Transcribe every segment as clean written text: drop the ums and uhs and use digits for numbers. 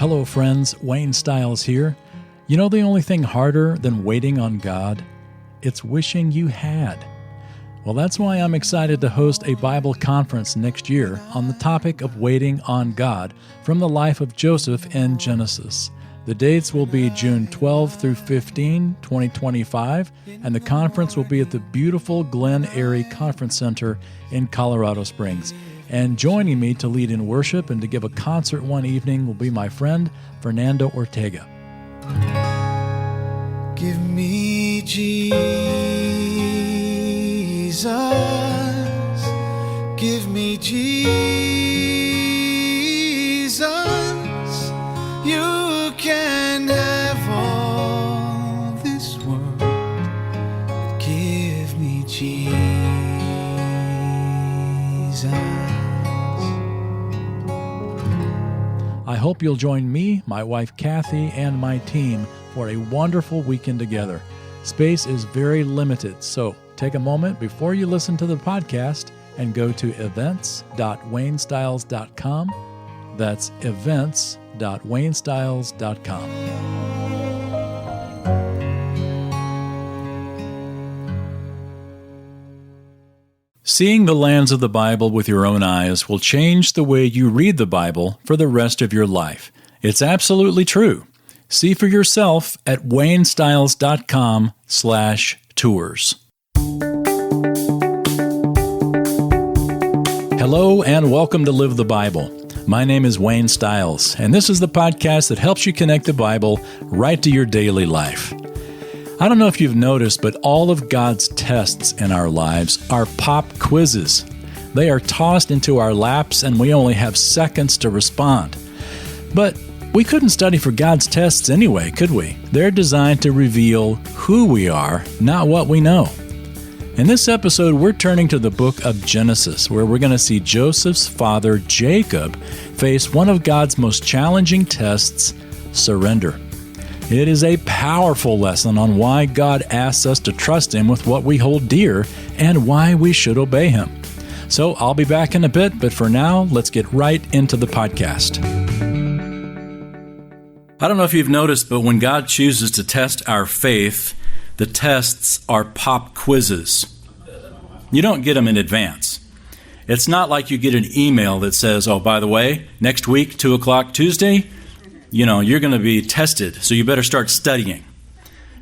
Hello friends, Wayne Stiles here. You know the only thing harder than waiting on God? It's wishing you had. Well, that's why I'm excited to host a Bible conference next year on the topic of waiting on God from the life of Joseph in Genesis. The dates will be June 12 through 15, 2025, and the conference will be at the beautiful Glen Eyrie Conference Center in Colorado Springs. And joining me to lead in worship and to give a concert one evening will be my friend, Fernando Ortega. Give me Jesus, give me Jesus, you can have all this world, but give me Jesus. I hope you'll join me, my wife Kathy, and my team for a wonderful weekend together. Space is very limited, so take a moment before you listen to the podcast and go to events.waynestyles.com. That's events.waynestyles.com. Seeing the lands of the Bible with your own eyes will change the way you read the Bible for the rest of your life. It's absolutely true. See for yourself at waynestyles.com/tours. Hello and welcome to Live the Bible. My name is Wayne Stiles, and this is the podcast that helps you connect the Bible right to your daily life. I don't know if you've noticed, but all of God's tests in our lives are pop quizzes. They are tossed into our laps and we only have seconds to respond. But we couldn't study for God's tests anyway, could we? They're designed to reveal who we are, not what we know. In this episode, we're turning to the book of Genesis, where we're going to see Joseph's father, Jacob, face one of God's most challenging tests, surrender. It is a powerful lesson on why God asks us to trust Him with what we hold dear and why we should obey Him. So I'll be back in a bit, but for now, let's get right into the podcast. I don't know if you've noticed, but when God chooses to test our faith, the tests are pop quizzes. You don't get them in advance. It's not like you get an email that says, oh, by the way, next week, 2 o'clock Tuesday, you're going to be tested, so you better start studying.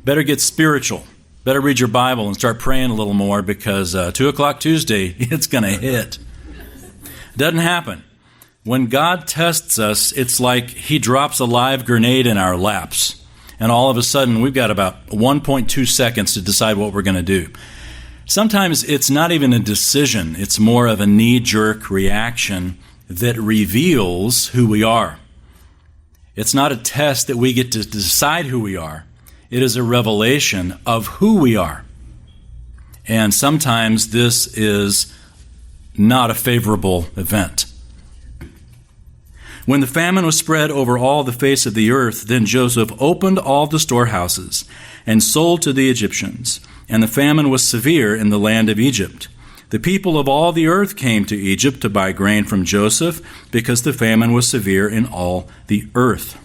Better get spiritual. Better read your Bible and start praying a little more because 2 o'clock Tuesday, it's going to hit. Doesn't happen. When God tests us, it's like He drops a live grenade in our laps. And all of a sudden, we've got about 1.2 seconds to decide what we're going to do. Sometimes it's not even a decision. It's more of a knee-jerk reaction that reveals who we are. It's not a test that we get to decide who we are. It is a revelation of who we are. And sometimes this is not a favorable event. When the famine was spread over all the face of the earth, then Joseph opened all the storehouses and sold to the Egyptians. And the famine was severe in the land of Egypt. The people of all the earth came to Egypt to buy grain from Joseph because the famine was severe in all the earth.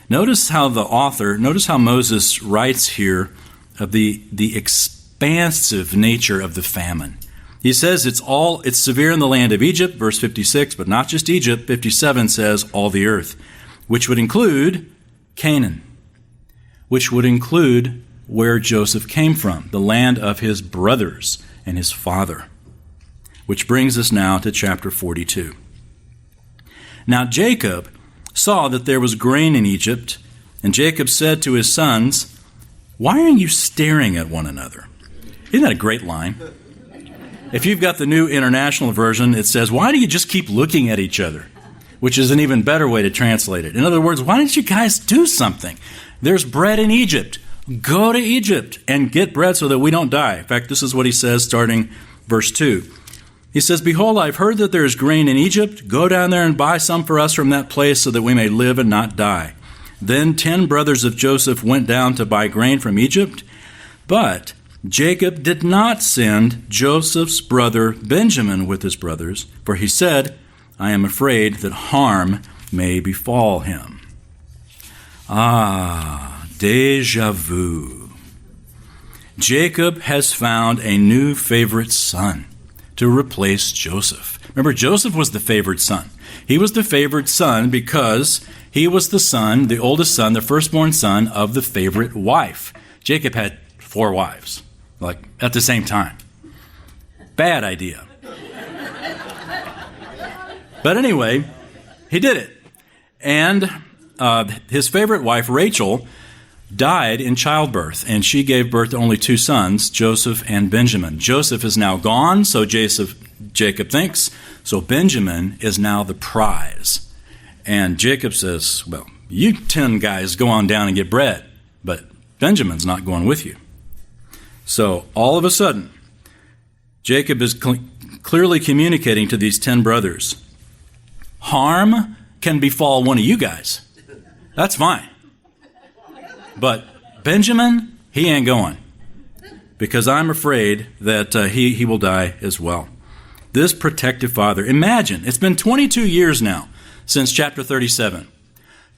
Notice how Moses writes here of the expansive nature of the famine. He says it's severe in the land of Egypt, verse 56, but not just Egypt. 57 says all the earth, which would include Canaan, which would include where Joseph came from, the land of his brothers and his father. Which brings us now to chapter 42. Now Jacob saw that there was grain in Egypt, and Jacob said to his sons, "Why are you staring at one another?" Isn't that a great line? If you've got the New International Version, it says, "Why do you just keep looking at each other?" Which is an even better way to translate it. In other words, why don't you guys do something? There's bread in Egypt. Go to Egypt and get bread so that we don't die. In fact, this is what he says starting verse 2. He says, "Behold, I've heard that there is grain in Egypt. Go down there and buy some for us from that place so that we may live and not die." Then 10 brothers of Joseph went down to buy grain from Egypt. But Jacob did not send Joseph's brother Benjamin with his brothers, for he said, "I am afraid that harm may befall him. Ah, déjà vu. Jacob has found a new favorite son to replace Joseph. Remember, Joseph was the favored son. He was the favored son because he was the son, the oldest son, the firstborn son of the favorite wife. Jacob had 4 wives, like at the same time. Bad idea. But anyway, he did it. And his favorite wife, Rachel, died in childbirth, and she gave birth to only 2 sons, Joseph and Benjamin. Joseph is now gone, so Jacob thinks, so Benjamin is now the prize. And Jacob says, well, you 10 guys go on down and get bread, but Benjamin's not going with you. So all of a sudden, Jacob is clearly communicating to these 10 brothers, harm can befall one of you guys. That's fine. But Benjamin, he ain't going, because I'm afraid that he will die as well. This protective father, imagine, it's been 22 years now since chapter 37.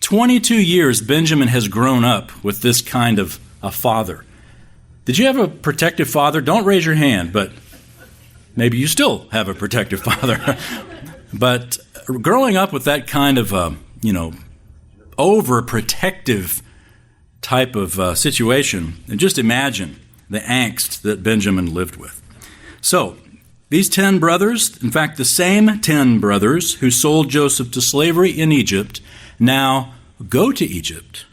22 years Benjamin has grown up with this kind of a father. Did you have a protective father? Don't raise your hand, but maybe you still have a protective father. But growing up with that kind of, overprotective type of situation, and just imagine the angst that Benjamin lived with. So, these 10 brothers, in fact, the same 10 brothers who sold Joseph to slavery in Egypt, now go to Egypt,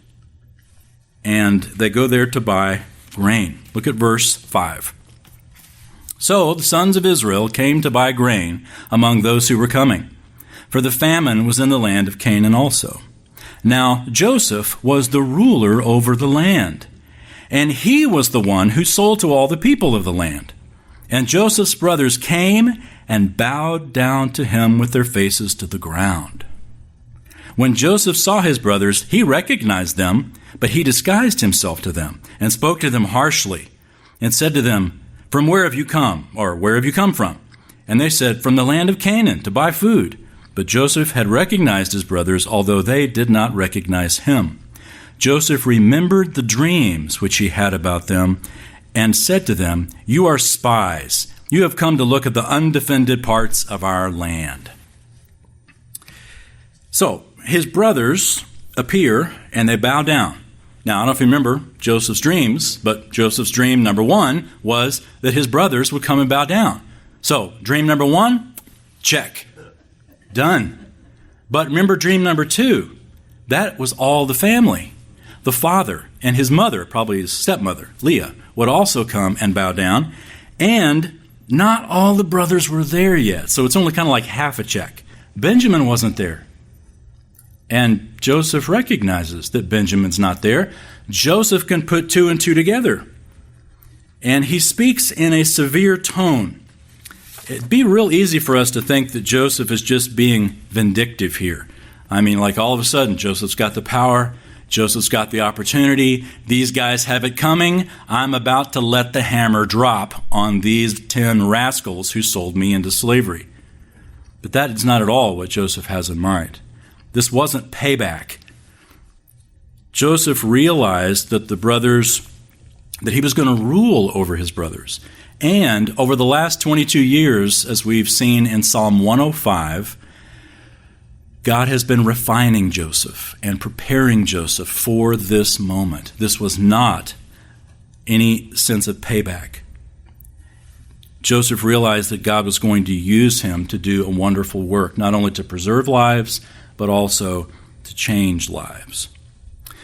and they go there to buy grain. Look at verse 5. So the sons of Israel came to buy grain among those who were coming, for the famine was in the land of Canaan also. Now Joseph was the ruler over the land, and he was the one who sold to all the people of the land. And Joseph's brothers came and bowed down to him with their faces to the ground. When Joseph saw his brothers, he recognized them, but he disguised himself to them and spoke to them harshly and said to them, "From where have you come?" or "Where have you come from?" And they said, "From the land of Canaan, to buy food." But Joseph had recognized his brothers, although they did not recognize him. Joseph remembered the dreams which he had about them and said to them, "You are spies. You have come to look at the undefended parts of our land." So his brothers appear and they bow down. Now, I don't know if you remember Joseph's dreams, but Joseph's dream number 1 was that his brothers would come and bow down. So dream number 1, check. Done. But remember dream number 2. That was all the family. The father and his mother, probably his stepmother, Leah, would also come and bow down. And not all the brothers were there yet. So it's only kind of like half a check. Benjamin wasn't there. And Joseph recognizes that Benjamin's not there. Joseph can put 2 and 2 together. And he speaks in a severe tone. It'd be real easy for us to think that Joseph is just being vindictive here. I mean, like all of a sudden, Joseph's got the power. Joseph's got the opportunity. These guys have it coming. I'm about to let the hammer drop on these 10 rascals who sold me into slavery. But that is not at all what Joseph has in mind. This wasn't payback. Joseph realized that that he was going to rule over his brothers. And over the last 22 years, as we've seen in Psalm 105, God has been refining Joseph and preparing Joseph for this moment. This was not any sense of payback. Joseph realized that God was going to use him to do a wonderful work, not only to preserve lives, but also to change lives.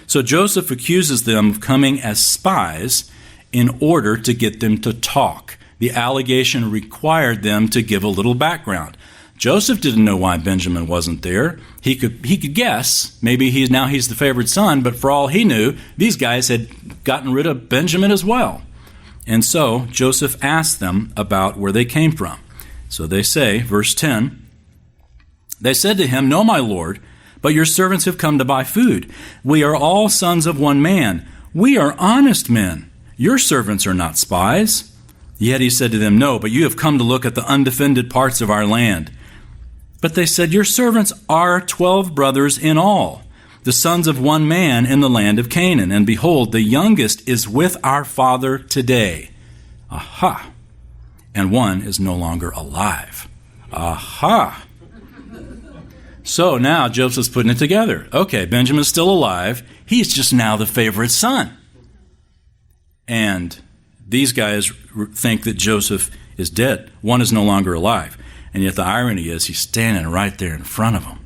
So Joseph accuses them of coming as spies in order to get them to talk. The allegation required them to give a little background. Joseph didn't know why Benjamin wasn't there. He could guess. Maybe he's the favorite son, but for all he knew, these guys had gotten rid of Benjamin as well. And so Joseph asked them about where they came from. So they say, verse 10, they said to him, "No, my lord, but your servants have come to buy food. We are all sons of one man. We are honest men. Your servants are not spies." Yet he said to them, "No, but you have come to look at the undefended parts of our land." But they said, your servants are 12 brothers in all, the sons of one man in the land of Canaan. And behold, the youngest is with our father today. Aha! And one is no longer alive. Aha! So now Joseph's putting it together. Okay, Benjamin's still alive. He's just now the favorite son. And these guys think that Joseph is dead. One is no longer alive. And yet the irony is he's standing right there in front of them.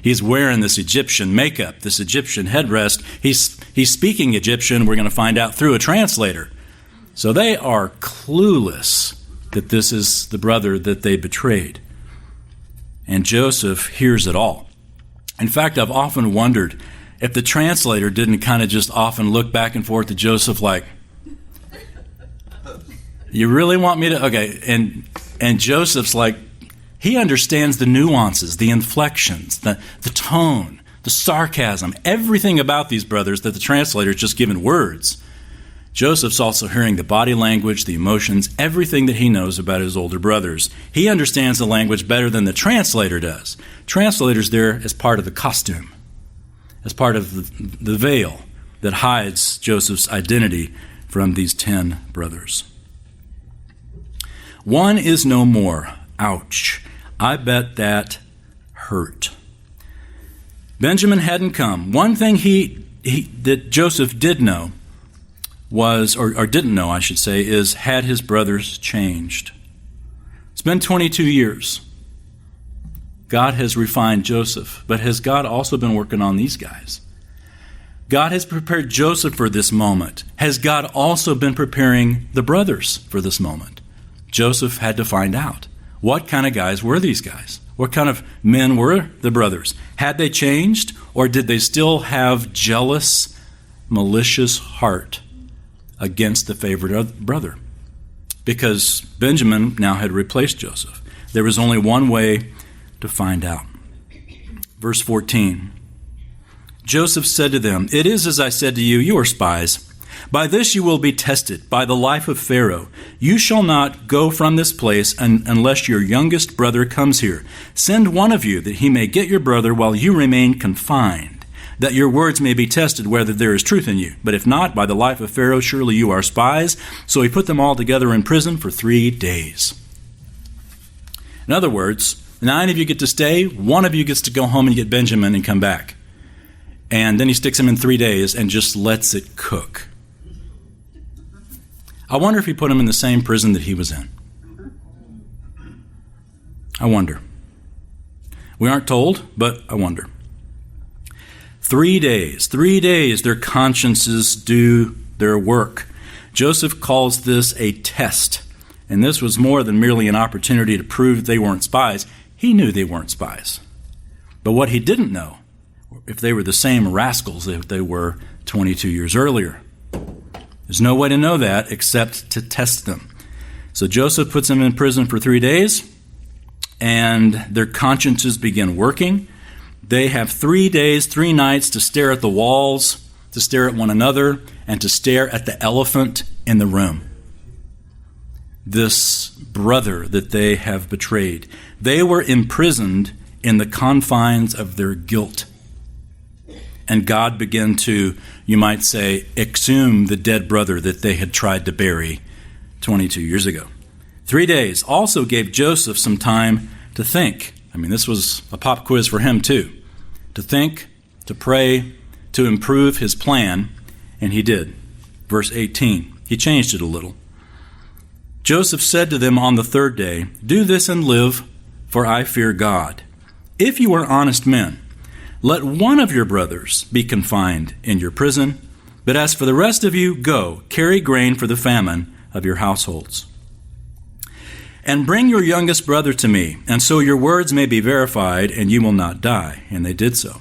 He's wearing this Egyptian makeup, this Egyptian headrest. He's speaking Egyptian, we're going to find out through a translator. So they are clueless that this is the brother that they betrayed. And Joseph hears it all. In fact, I've often wondered if the translator didn't kind of just often look back and forth to Joseph like, you really want me to? Okay. And Joseph's like, he understands the nuances, the inflections, the tone, the sarcasm, everything about these brothers that the translator's just given words. Joseph's also hearing the body language, the emotions, everything that he knows about his older brothers. He understands the language better than the translator does. Translator's there as part of the costume, as part of the veil that hides Joseph's identity from these 10 brothers. One is no more. Ouch. I bet that hurt. Benjamin hadn't come. One thing that Joseph did know was, or didn't know, I should say, is had his brothers changed. It's been 22 years. God has refined Joseph, but has God also been working on these guys? God has prepared Joseph for this moment. Has God also been preparing the brothers for this moment? Joseph had to find out. What kind of guys were these guys? What kind of men were the brothers? Had they changed, or did they still have jealous, malicious heart against the favorite brother? Because Benjamin now had replaced Joseph. There was only one way to find out. Verse 14. Joseph said to them, it is as I said to you, you are spies. By this you will be tested, by the life of Pharaoh. You shall not go from this place unless your youngest brother comes here. Send one of you that he may get your brother while you remain confined, that your words may be tested whether there is truth in you. But if not, by the life of Pharaoh, surely you are spies. So he put them all together in prison for 3 days. In other words, 9 of you get to stay, 1 of you gets to go home and get Benjamin and come back. And then he sticks him in 3 days and just lets it cook. I wonder if he put him in the same prison that he was in. I wonder. We aren't told, but I wonder. 3 days. 3 days their consciences do their work. Joseph calls this a test. And this was more than merely an opportunity to prove they weren't spies. He knew they weren't spies. But what he didn't know, if they were the same rascals that they were 22 years earlier. There's no way to know that except to test them. So Joseph puts them in prison for 3 days, and their consciences begin working. They have 3 days, 3 nights to stare at the walls, to stare at one another, and to stare at the elephant in the room. This brother that they have betrayed. They were imprisoned in the confines of their guilt. And God began to, you might say, exhume the dead brother that they had tried to bury 22 years ago. 3 days also gave Joseph some time to think. I mean, this was a pop quiz for him too. To think, to pray, to improve his plan, and he did. Verse 18, he changed it a little. Joseph said to them on the 3rd day, do this and live, for I fear God. If you are honest men, let one of your brothers be confined in your prison, but as for the rest of you, go, carry grain for the famine of your households. And bring your youngest brother to me, and so your words may be verified, and you will not die. And they did so.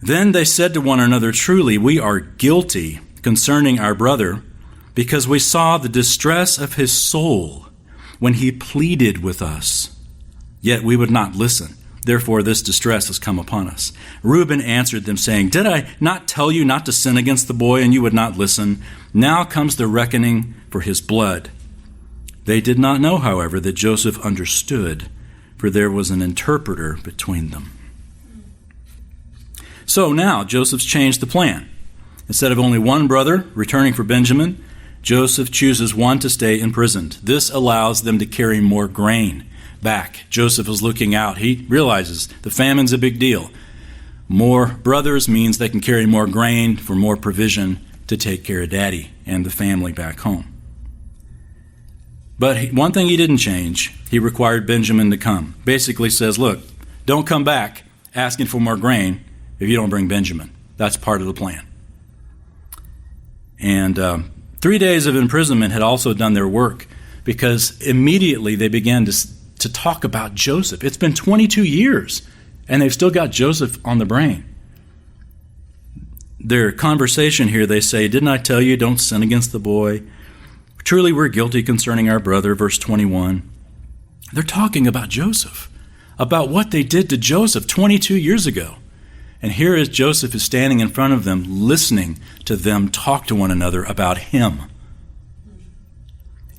Then they said to one another, truly, we are guilty concerning our brother, because we saw the distress of his soul when he pleaded with us. Yet we would not listen. Therefore, this distress has come upon us. Reuben answered them, saying, did I not tell you not to sin against the boy, and you would not listen? Now comes the reckoning for his blood. They did not know, however, that Joseph understood for there was an interpreter between them. So now Joseph's changed the plan. Instead of only one brother returning for Benjamin, Joseph chooses one to stay imprisoned. This allows them to carry more grain back. Joseph is looking out. He realizes the famine's a big deal. More brothers means they can carry more grain for more provision to take care of Daddy and the family back home. But one thing he didn't change, he required Benjamin to come. Basically says, look, don't come back asking for more grain if you don't bring Benjamin. That's part of the plan. And 3 days of imprisonment had also done their work, because immediately they began to talk about Joseph. It's been 22 years, and they've still got Joseph on the brain. Their conversation here, they say, didn't I tell you, don't sin against the boy? Truly we're guilty concerning our brother, verse 21. They're talking about Joseph, about what they did to Joseph 22 years ago. And here is Joseph is standing in front of them, listening to them talk to one another about him.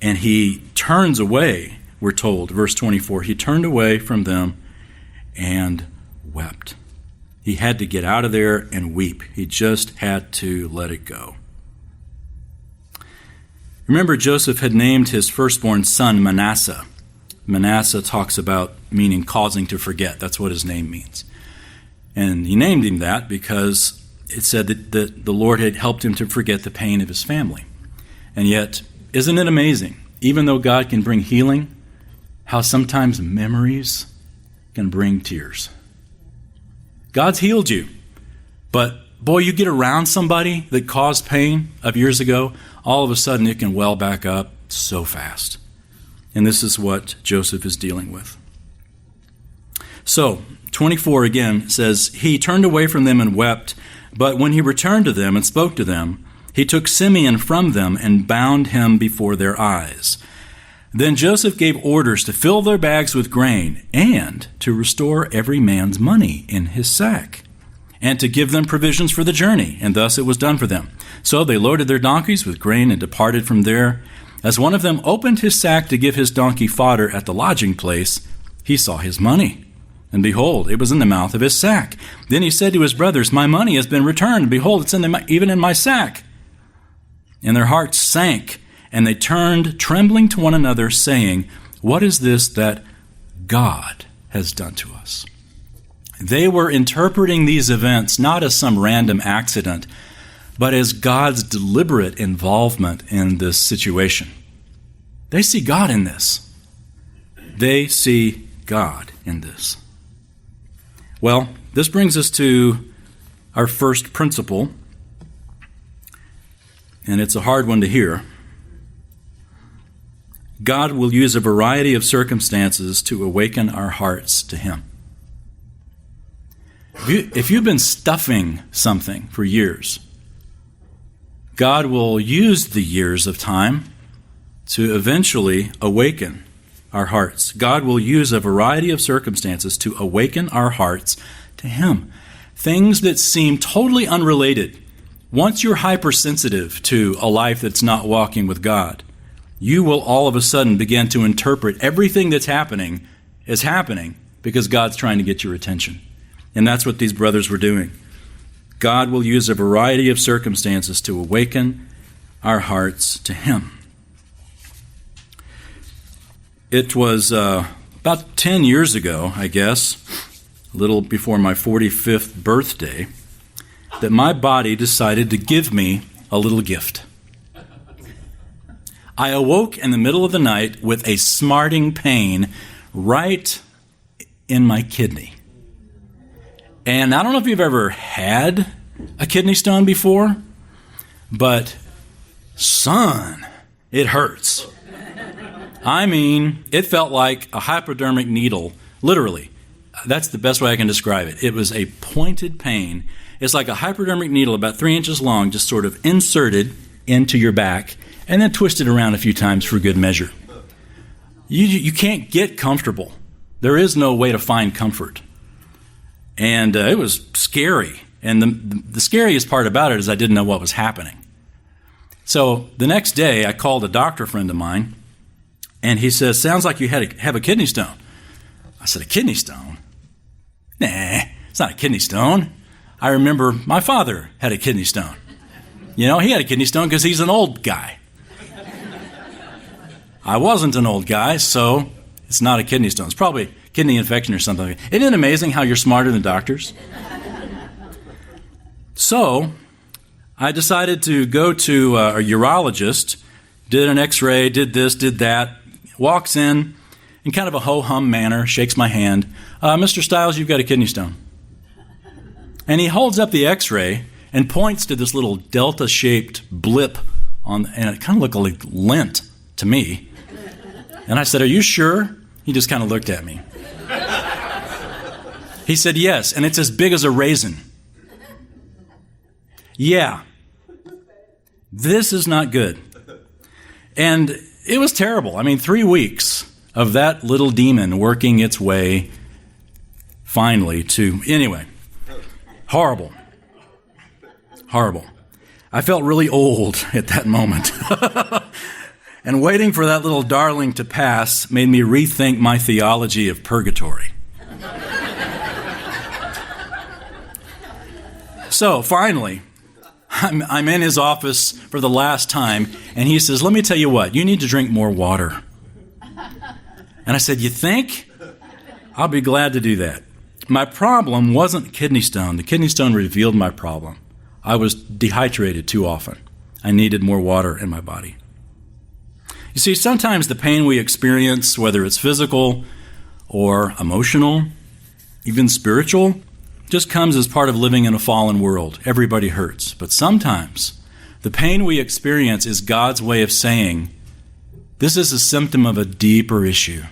And he turns away, we're told, verse 24. He turned away from them and wept. He had to get out of there and weep. He just had to let it go. Remember, Joseph had named his firstborn son Manasseh. Manasseh talks about meaning causing to forget. That's what his name means. And he named him that because it said that the Lord had helped him to forget the pain of his family. And yet, isn't it amazing, even though God can bring healing, how sometimes memories can bring tears? God's healed you, but boy, you get around somebody that caused pain of years ago, all of a sudden it can well back up so fast. And this is what Joseph is dealing with. So, 24 again says, he turned away from them and wept, but when he returned to them and spoke to them, he took Simeon from them and bound him before their eyes. Then Joseph gave orders to fill their bags with grain and to restore every man's money in his sack, and to give them provisions for the journey, and thus it was done for them. So they loaded their donkeys with grain and departed from there. As one of them opened his sack to give his donkey fodder at the lodging place, he saw his money. And behold, it was in the mouth of his sack. Then he said to his brothers, my money has been returned. Behold, it's even in my sack. And their hearts sank, and they turned trembling to one another, saying, what is this that God has done to us? They were interpreting these events not as some random accident, but as God's deliberate involvement in this situation. They see God in this. They see God in this. Well, this brings us to our first principle, and it's a hard one to hear. God will use a variety of circumstances to awaken our hearts to Him. If you've been stuffing something for years, God will use the years of time to eventually awaken our hearts. God will use a variety of circumstances to awaken our hearts to Him. Things that seem totally unrelated. Once you're hypersensitive to a life that's not walking with God, you will all of a sudden begin to interpret everything that's happening as happening because God's trying to get your attention. And that's what these brothers were doing. God will use a variety of circumstances to awaken our hearts to Him. It was about 10 years ago, I guess, a little before my 45th birthday, that my body decided to give me a little gift. I awoke in the middle of the night with a smarting pain right in my kidney. And I don't know if you've ever had a kidney stone before, but son, it hurts. I mean, it felt like a hypodermic needle, literally. That's the best way I can describe it. It was a pointed pain. It's like a hypodermic needle about 3 inches long, just sort of inserted into your back and then twisted around a few times for good measure. You can't get comfortable. There is no way to find comfort. And it was scary. And the scariest part about it is I didn't know what was happening. So the next day, I called a doctor friend of mine, and he says, sounds like you have a kidney stone. I said, a kidney stone? Nah, it's not a kidney stone. I remember my father had a kidney stone. He had a kidney stone because he's an old guy. I wasn't an old guy, so it's not a kidney stone. It's probably a kidney infection or something like that. Isn't it amazing how you're smarter than doctors? So I decided to go to a urologist, did an x-ray, did this, did that, walks in kind of a ho-hum manner, shakes my hand. Mr. Stiles, you've got a kidney stone. And he holds up the x-ray and points to this little delta-shaped blip and it kind of looked like lint to me. And I said, are you sure? He just kind of looked at me. He said, yes, and it's as big as a raisin. Yeah. This is not good. And it was terrible. 3 weeks of that little demon working its way finally to... Anyway, horrible. Horrible. I felt really old at that moment. And waiting for that little darling to pass made me rethink my theology of purgatory. So finally, I'm in his office for the last time, and he says, let me tell you what, you need to drink more water. And I said, you think? I'll be glad to do that. My problem wasn't kidney stone. The kidney stone revealed my problem. I was dehydrated too often. I needed more water in my body. You see, sometimes the pain we experience, whether it's physical or emotional, even spiritual, just comes as part of living in a fallen world. Everybody hurts. But sometimes the pain we experience is God's way of saying, this is a symptom of a deeper issue.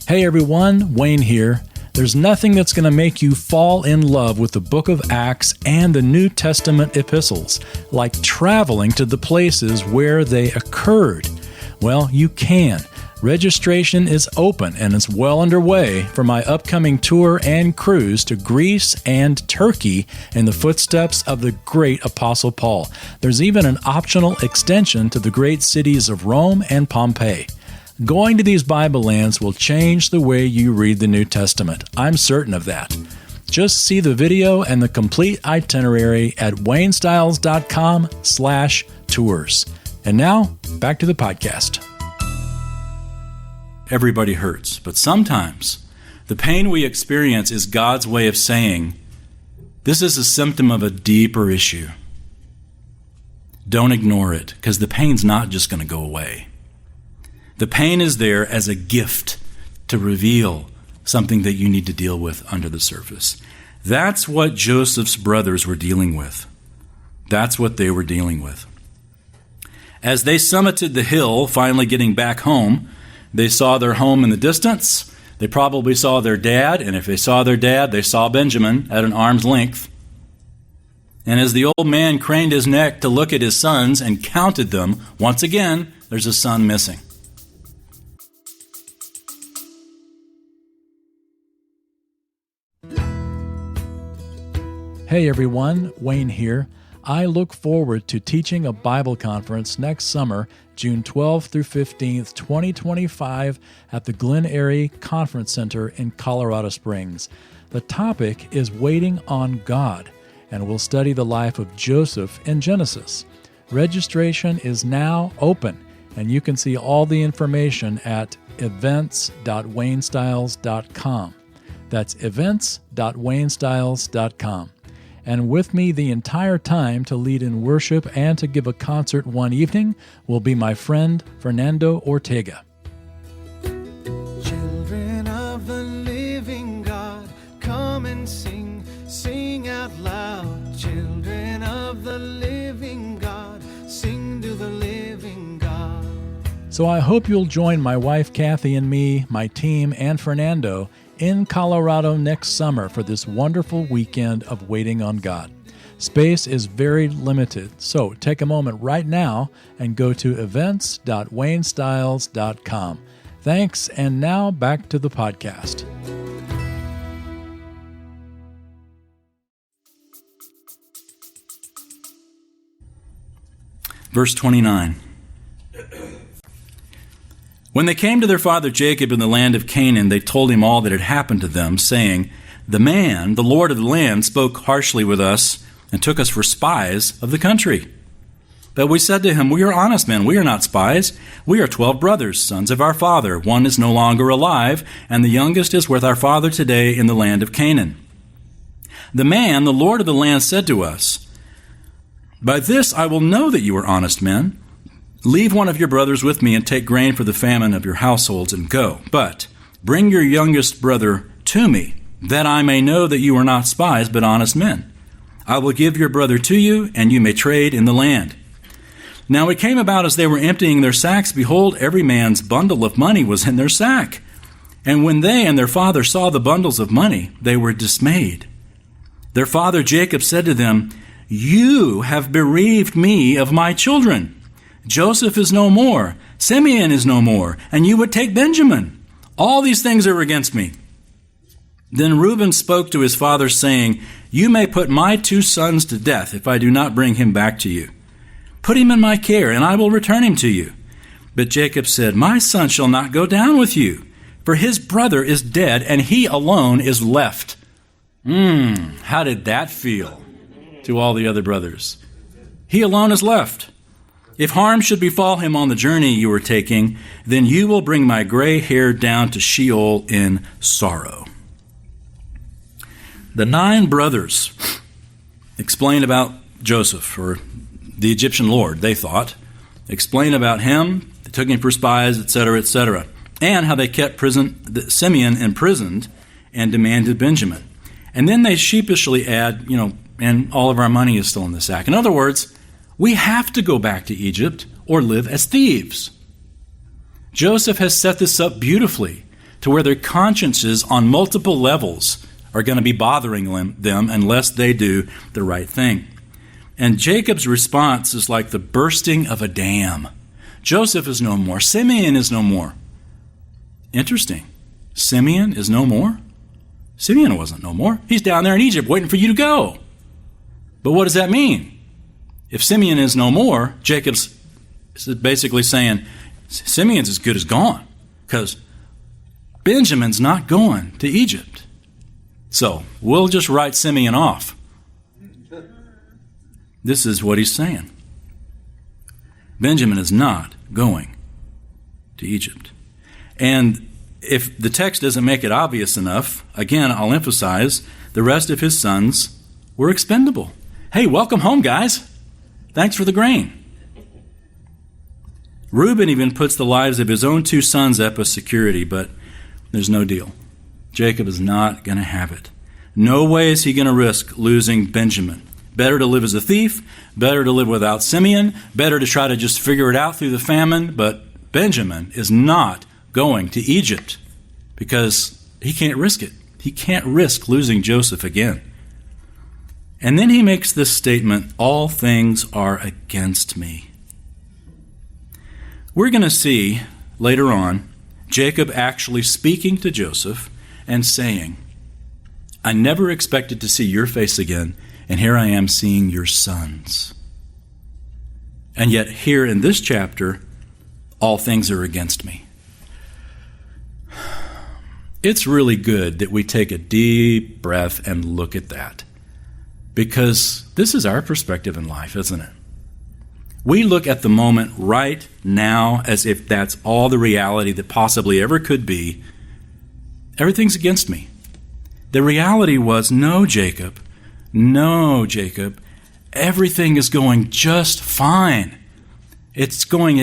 Hey everyone, Wayne here. There's nothing that's going to make you fall in love with the book of Acts and the New Testament epistles, like traveling to the places where they occurred. Well, you can. Registration is open and it's well underway for my upcoming tour and cruise to Greece and Turkey in the footsteps of the great Apostle Paul. There's even an optional extension to the great cities of Rome and Pompeii. Going to these Bible lands will change the way you read the New Testament. I'm certain of that. Just see the video and the complete itinerary at waynestyles.com/tours. And now, back to the podcast. Everybody hurts, but sometimes the pain we experience is God's way of saying, this is a symptom of a deeper issue. Don't ignore it, because the pain's not just going to go away. The pain is there as a gift to reveal something that you need to deal with under the surface. That's what Joseph's brothers were dealing with. That's what they were dealing with. As they summited the hill, finally getting back home, they saw their home in the distance. They probably saw their dad, and if they saw their dad, they saw Benjamin at an arm's length. And as the old man craned his neck to look at his sons and counted them, once again, there's a son missing. Hey everyone, Wayne here. I look forward to teaching a Bible conference next summer, June 12th through 15th, 2025, at the Glen Eyrie Conference Center in Colorado Springs. The topic is Waiting on God, and we'll study the life of Joseph in Genesis. Registration is now open, and you can see all the information at events.waynestyles.com. That's events.waynestyles.com. And with me the entire time to lead in worship and to give a concert one evening will be my friend Fernando Ortega. Children of the living God, come and sing, sing out loud. Children of the living God, sing to the living God. So I hope you'll join my wife Kathy and me, my team, and Fernando in Colorado next summer for this wonderful weekend of Waiting on God. Space is very limited, so take a moment right now and go to events.waynestyles.com. Thanks, and now back to the podcast. Verse 29. When they came to their father Jacob in the land of Canaan, they told him all that had happened to them, saying, "The man, the Lord of the land, spoke harshly with us and took us for spies of the country." But we said to him, "We are honest men. We are not spies. We are 12 brothers, sons of our father. One is no longer alive, and the youngest is with our father today in the land of Canaan." The man, the Lord of the land, said to us, "By this I will know that you are honest men. Leave one of your brothers with me and take grain for the famine of your households and go. But bring your youngest brother to me, that I may know that you are not spies but honest men. I will give your brother to you, and you may trade in the land." Now it came about as they were emptying their sacks, behold, every man's bundle of money was in their sack. And when they and their father saw the bundles of money, they were dismayed. Their father Jacob said to them, "You have bereaved me of my children. Joseph is no more, Simeon is no more, and you would take Benjamin. All these things are against me." Then Reuben spoke to his father, saying, "You may put my 2 sons to death if I do not bring him back to you. Put him in my care, and I will return him to you." But Jacob said, "My son shall not go down with you, for his brother is dead, and he alone is left." How did that feel to all the other brothers? He alone is left. "If harm should befall him on the journey you are taking, then you will bring my gray hair down to Sheol in sorrow." The 9 brothers explain about Joseph, or the Egyptian lord, they thought. Explain about him, they took him for spies, etc., and how they kept Simeon imprisoned and demanded Benjamin. And then they sheepishly add, and all of our money is still in the sack. In other words, we have to go back to Egypt or live as thieves. Joseph has set this up beautifully to where their consciences on multiple levels are going to be bothering them unless they do the right thing. And Jacob's response is like the bursting of a dam. Joseph is no more. Simeon is no more. Interesting. Simeon is no more? Simeon wasn't no more. He's down there in Egypt waiting for you to go. But what does that mean? If Simeon is no more, Jacob's basically saying, Simeon's as good as gone, because Benjamin's not going to Egypt. So we'll just write Simeon off. This is what he's saying. Benjamin is not going to Egypt. And if the text doesn't make it obvious enough, again, I'll emphasize, the rest of his sons were expendable. Hey, welcome home, guys. Thanks for the grain. Reuben even puts the lives of his own 2 sons up as security, but there's no deal. Jacob is not going to have it. No way is he going to risk losing Benjamin. Better to live as a thief, better to live without Simeon, better to try to just figure it out through the famine, but Benjamin is not going to Egypt because he can't risk it. He can't risk losing Joseph again. And then he makes this statement, all things are against me. We're going to see later on Jacob actually speaking to Joseph and saying, I never expected to see your face again, and here I am seeing your sons. And yet here in this chapter, all things are against me. It's really good that we take a deep breath and look at that, because this is our perspective in life, isn't it? We look at the moment right now as if that's all the reality that possibly ever could be. Everything's against me. The reality was, no, Jacob, everything is going just fine. It's going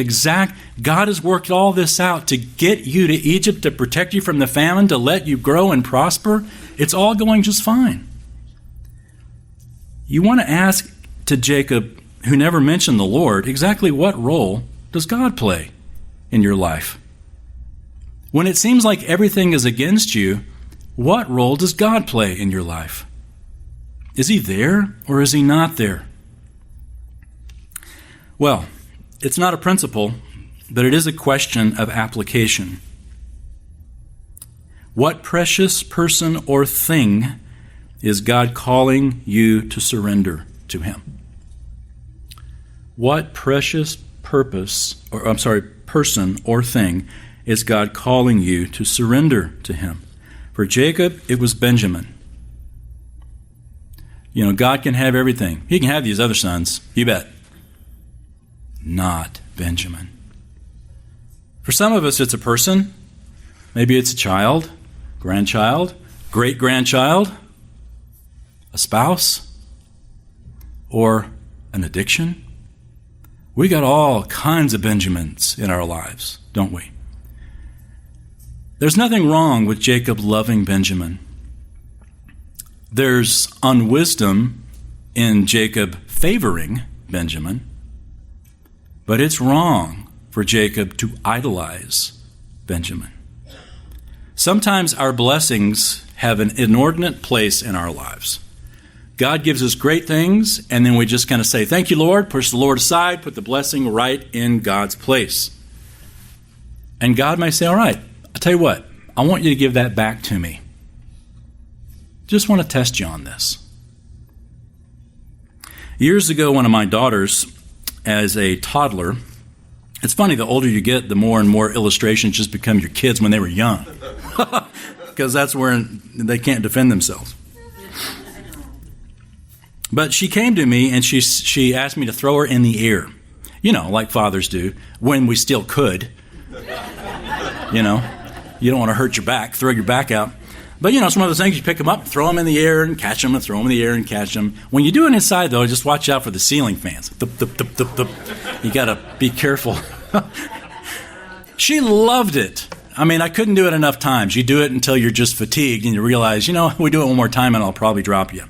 God has worked all this out to get you to Egypt, to protect you from the famine, to let you grow and prosper. It's all going just fine. You want to ask to Jacob, who never mentioned the Lord, exactly what role does God play in your life? When it seems like everything is against you, what role does God play in your life? Is he there or is he not there? Well, it's not a principle, but it is a question of application. What precious person or thing is God calling you to surrender to him? What precious person or thing is God calling you to surrender to him? For Jacob, it was Benjamin. You know, God can have everything. He can have these other sons, you bet. Not Benjamin. For some of us, it's a person. Maybe it's a child, grandchild, great-grandchild, a spouse, or an addiction. We got all kinds of Benjamins in our lives, don't we? There's nothing wrong with Jacob loving Benjamin. There's unwisdom in Jacob favoring Benjamin, but it's wrong for Jacob to idolize Benjamin. Sometimes our blessings have an inordinate place in our lives. God gives us great things, and then we just kind of say, thank you, Lord, push the Lord aside, put the blessing right in God's place. And God may say, all right, I'll tell you what, I want you to give that back to me. Just want to test you on this. Years ago, one of my daughters, as a toddler, it's funny, the older you get, the more and more illustrations just become your kids when they were young. Because that's where they can't defend themselves. But she came to me and she asked me to throw her in the air. You know, like fathers do, when we still could. You know, you don't want to hurt your back, throw your back out. But, you know, it's one of those things, you pick them up, throw them in the air and catch them, and throw them in the air and catch them. When you do it inside, though, just watch out for the ceiling fans. You got to be careful. She loved it. I mean, I couldn't do it enough times. You do it until you're just fatigued and you realize, you know, we do it one more time and I'll probably drop you.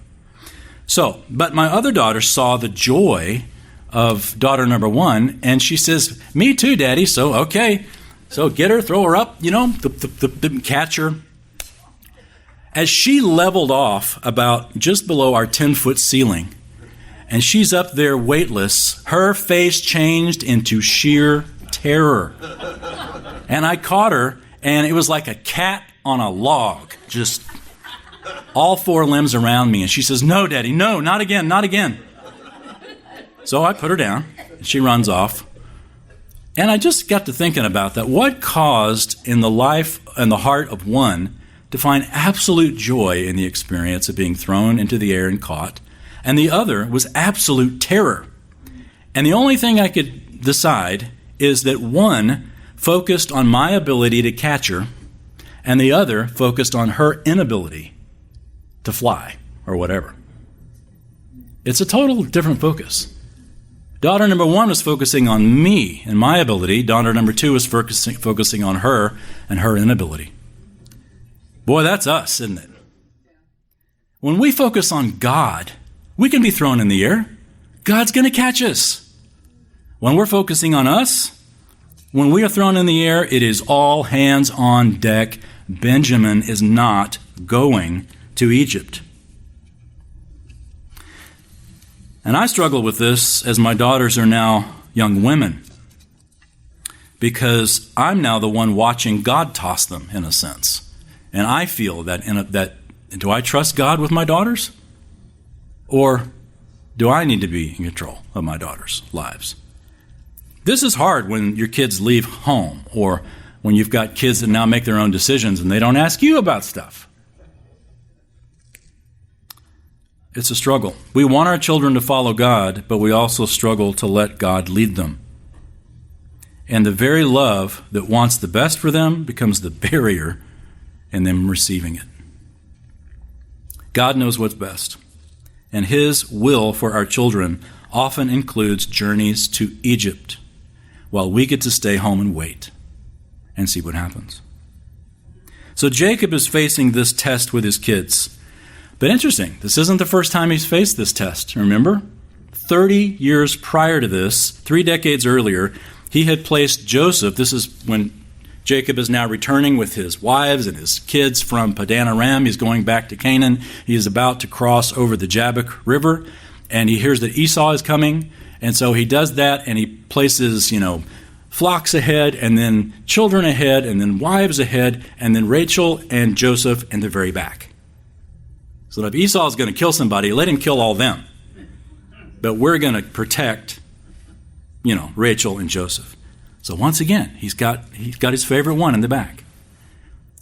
So, but my other daughter saw the joy of daughter number one, and she says, me too, Daddy. So, okay. So get her, throw her up, you know, catch her. As she leveled off about just below our 10-foot ceiling, and she's up there weightless, her face changed into sheer terror. And I caught her, and it was like a cat on a log, just all four limbs around me. And she says, no, Daddy, no, not again, not again. So I put her down, and she runs off. And I just got to thinking about that. What caused in the life and the heart of one to find absolute joy in the experience of being thrown into the air and caught, and the other was absolute terror? And the only thing I could decide is that one focused on my ability to catch her, and the other focused on her inability to fly, or whatever. It's a total different focus. Daughter number one was focusing on me and my ability. Daughter number two was focusing on her and her inability. Boy, that's us, isn't it? When we focus on God, we can be thrown in the air. God's going to catch us. When we're focusing on us, when we are thrown in the air, it is all hands on deck. Benjamin is not going to Egypt. And I struggle with this as my daughters are now young women, because I'm now the one watching God toss them, in a sense. And I feel that, do I trust God with my daughters? Or do I need to be in control of my daughters' lives? This is hard when your kids leave home, or when you've got kids that now make their own decisions and they don't ask you about stuff. It's a struggle. We want our children to follow God, but we also struggle to let God lead them. And the very love that wants the best for them becomes the barrier in them receiving it. God knows what's best, and His will for our children often includes journeys to Egypt, while we get to stay home and wait and see what happens. So Jacob is facing this test with his kids. But interesting, this isn't the first time he's faced this test, remember? 30 years prior to this, 3 decades earlier, he had placed Joseph. This is when Jacob is now returning with his wives and his kids from Padan Aram. He's going back to Canaan. He is about to cross over the Jabbok River, and he hears that Esau is coming. And so he does that, and he places, flocks ahead, and then children ahead, and then wives ahead, and then Rachel and Joseph in the very back. So if Esau is going to kill somebody, let him kill all them. But we're going to protect, Rachel and Joseph. So once again, he's got his favorite one in the back.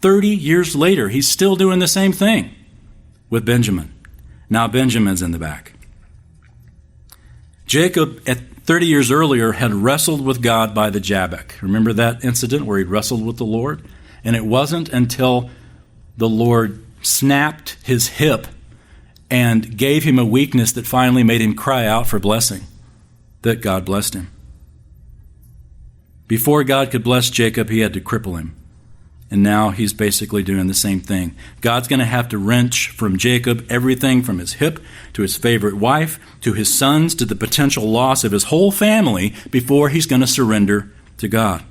30 years later, he's still doing the same thing with Benjamin. Now Benjamin's in the back. Jacob, at 30 years earlier, had wrestled with God by the Jabbok. Remember that incident where he wrestled with the Lord? And it wasn't until the Lord snapped his hip and gave him a weakness that finally made him cry out for blessing that God blessed him. Before God could bless Jacob, he had to cripple him. And now he's basically doing the same thing. God's going to have to wrench from Jacob everything from his hip to his favorite wife to his sons to the potential loss of his whole family before he's going to surrender to God.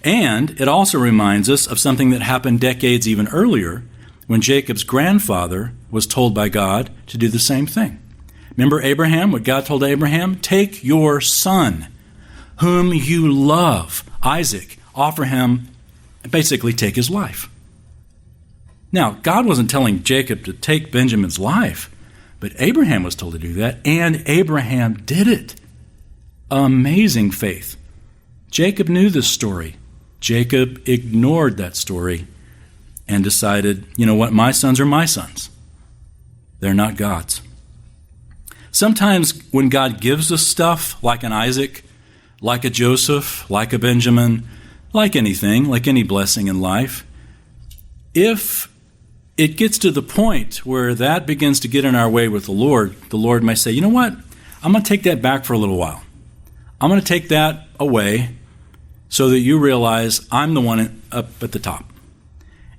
And it also reminds us of something that happened decades even earlier when Jacob's grandfather was told by God to do the same thing. Remember Abraham, what God told Abraham? Take your son, whom you love, Isaac, offer him, basically take his life. Now, God wasn't telling Jacob to take Benjamin's life, but Abraham was told to do that, and Abraham did it. Amazing faith. Jacob knew this story. Jacob ignored that story and decided, you know what, my sons are my sons. They're not God's. Sometimes when God gives us stuff like an Isaac, like a Joseph, like a Benjamin, like anything, like any blessing in life, if it gets to the point where that begins to get in our way with the Lord may say, you know what, I'm going to take that back for a little while. I'm going to take that away so that you realize I'm the one up at the top.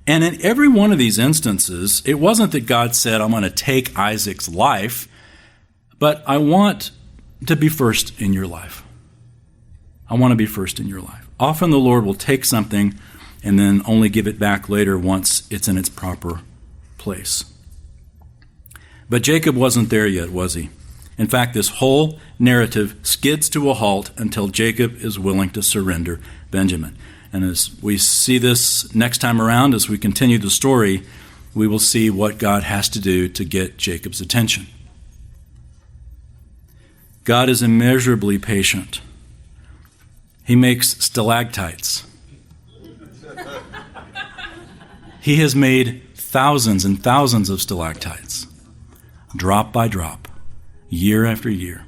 And in every one of these instances, it wasn't that God said, I'm going to take Isaac's life, but I want to be first in your life. I want to be first in your life. Often the Lord will take something and then only give it back later once it's in its proper place. But Jacob wasn't there yet, was he? In fact, this whole narrative skids to a halt until Jacob is willing to surrender Benjamin. And as we see this next time around, as we continue the story, we will see what God has to do to get Jacob's attention. God is immeasurably patient. He makes stalactites. He has made thousands and thousands of stalactites, drop by drop, year after year.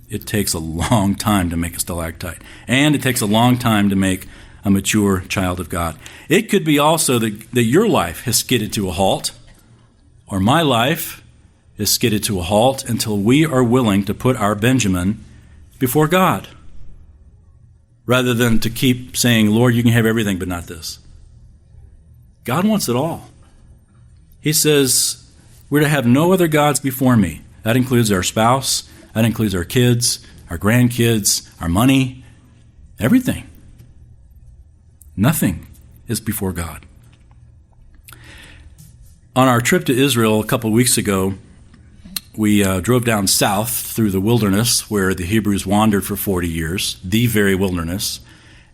It takes a long time to make a stalactite, and it takes a long time to make a mature child of God. It could be also that your life has skidded to a halt, or my life is skidded to a halt until we are willing to put our Benjamin before God, rather than to keep saying, Lord, you can have everything, but not this. God wants it all. He says, we're to have no other gods before me. That includes our spouse, that includes our kids, our grandkids, our money, everything. Nothing is before God. On our trip to Israel a couple of weeks ago, we drove down south through the wilderness where the Hebrews wandered for 40 years, the very wilderness.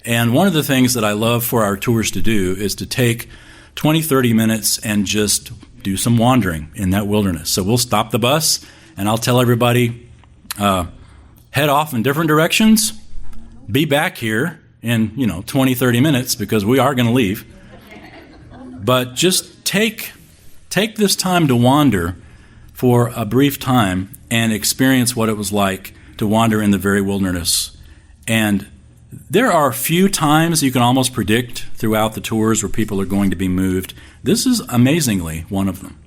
And one of the things that I love for our tours to do is to take 20, 30 minutes and just do some wandering in that wilderness. So we'll stop the bus and I'll tell everybody, head off in different directions, be back here in 20, 30 minutes because we are going to leave. But just take this time to wander for a brief time and experience what it was like to wander in the very wilderness. And there are a few times you can almost predict throughout the tours where people are going to be moved. This is amazingly one of them,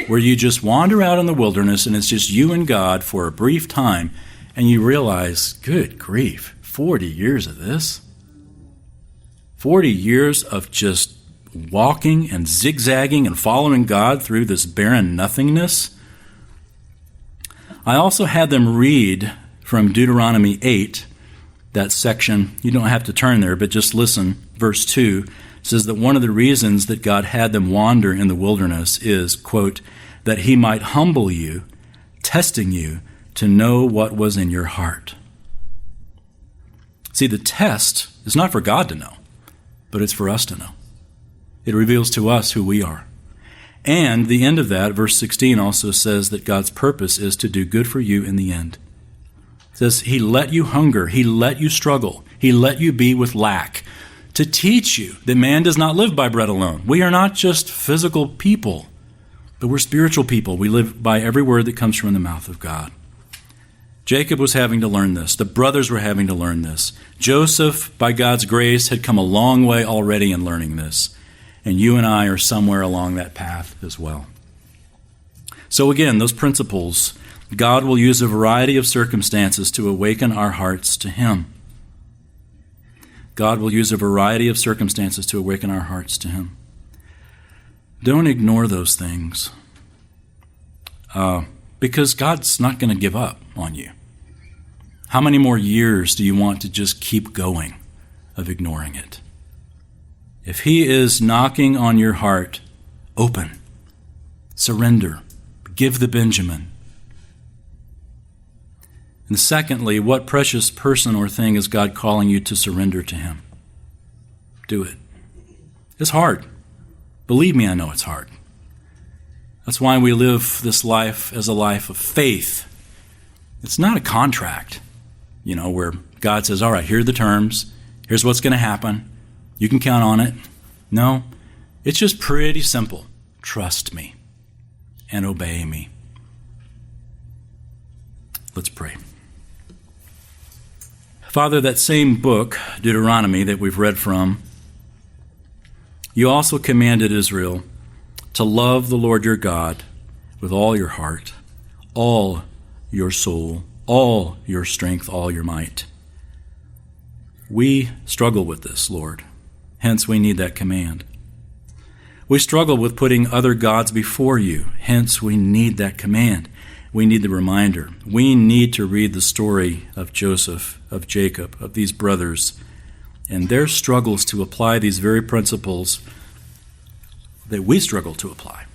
where you just wander out in the wilderness and it's just you and God for a brief time and you realize, good grief, 40 years of this? 40 years of just walking and zigzagging and following God through this barren nothingness. I also had them read from Deuteronomy 8, that section. You don't have to turn there, but just listen. Verse 2 says that one of the reasons that God had them wander in the wilderness is, quote, that he might humble you, testing you to know what was in your heart. See, the test is not for God to know, but it's for us to know. It reveals to us who we are. And the end of that, verse 16, also says that God's purpose is to do good for you in the end. It says he let you hunger, he let you struggle, He let you be with lack to teach you that man does not live by bread alone. We are not just physical people, but we're spiritual people. We live by every word that comes from the mouth of God. Jacob was having to learn this. The brothers were having to learn this. Joseph, by God's grace, had come a long way already in learning this. And you and I are somewhere along that path as well. So again, those principles, God will use a variety of circumstances to awaken our hearts to Him. God will use a variety of circumstances to awaken our hearts to Him. Don't ignore those things, because God's not going to give up on you. How many more years do you want to just keep going of ignoring it? If He is knocking on your heart, open, surrender, give the Benjamin. And secondly, what precious person or thing is God calling you to surrender to Him? Do it. It's hard. Believe me, I know it's hard. That's why we live this life as a life of faith. It's not a contract, where God says, all right, here are the terms. Here's what's going to happen. You can count on it. No, it's just pretty simple. Trust me and obey me. Let's pray. Father, that same book, Deuteronomy, that we've read from, you also commanded Israel to love the Lord your God with all your heart, all your soul, all your strength, all your might. We struggle with this, Lord. Hence, we need that command. We struggle with putting other gods before you. Hence, we need that command. We need the reminder. We need to read the story of Joseph, of Jacob, of these brothers, and their struggles to apply these very principles that we struggle to apply.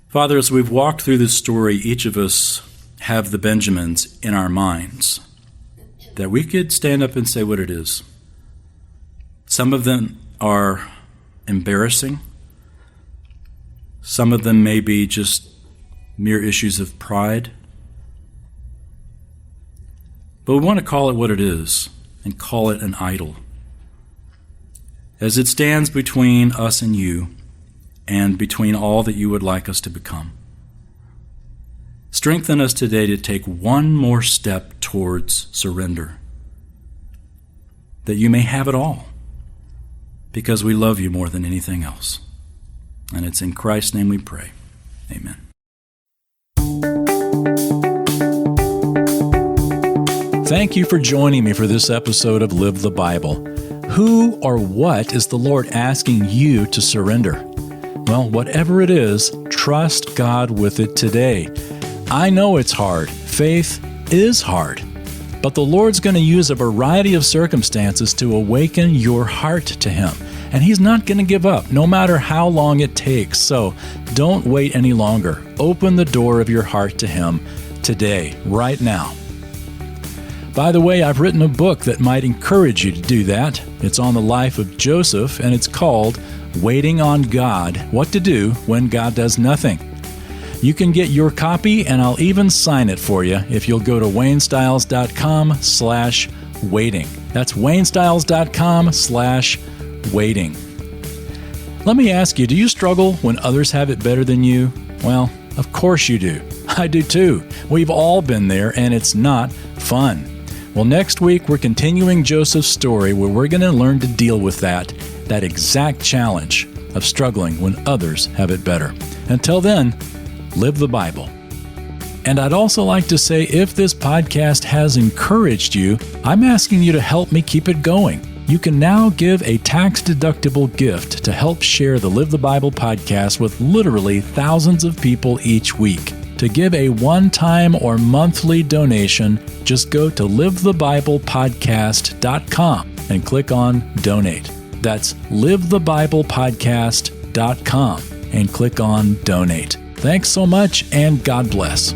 Father, as we've walked through this story, each of us have the Benjamins in our minds, that we could stand up and say what it is. Some of them are embarrassing. Some of them may be just mere issues of pride. But we want to call it what it is and call it an idol, as it stands between us and you and between all that you would like us to become. Strengthen us today to take one more step towards surrender, that you may have it all, because we love you more than anything else. And it's in Christ's name we pray. Amen. Thank you for joining me for this episode of Live the Bible. Who or what is the Lord asking you to surrender? Well, whatever it is, trust God with it today. I know it's hard. Faith is hard. But the Lord's going to use a variety of circumstances to awaken your heart to Him. And He's not going to give up, no matter how long it takes. So don't wait any longer. Open the door of your heart to Him today, right now. By the way, I've written a book that might encourage you to do that. It's on the life of Joseph, and it's called Waiting on God, What to Do When God Does Nothing. You can get your copy, and I'll even sign it for you if you'll go to WayneStyles.com/waiting. That's WayneStyles.com/waiting. Let me ask you, do you struggle when others have it better than you? Well, of course you do. I do too. We've all been there, and it's not fun. Well, next week we're continuing Joseph's story, where we're going to learn to deal with that exact challenge of struggling when others have it better. Until then, live the Bible. And I'd also like to say, if this podcast has encouraged you, I'm asking you to help me keep it going. You can now give a tax-deductible gift to help share the Live the Bible podcast with literally thousands of people each week. To give a one-time or monthly donation, just go to livethebiblepodcast.com and click on Donate. That's livethebiblepodcast.com and click on Donate. Thanks so much, and God bless.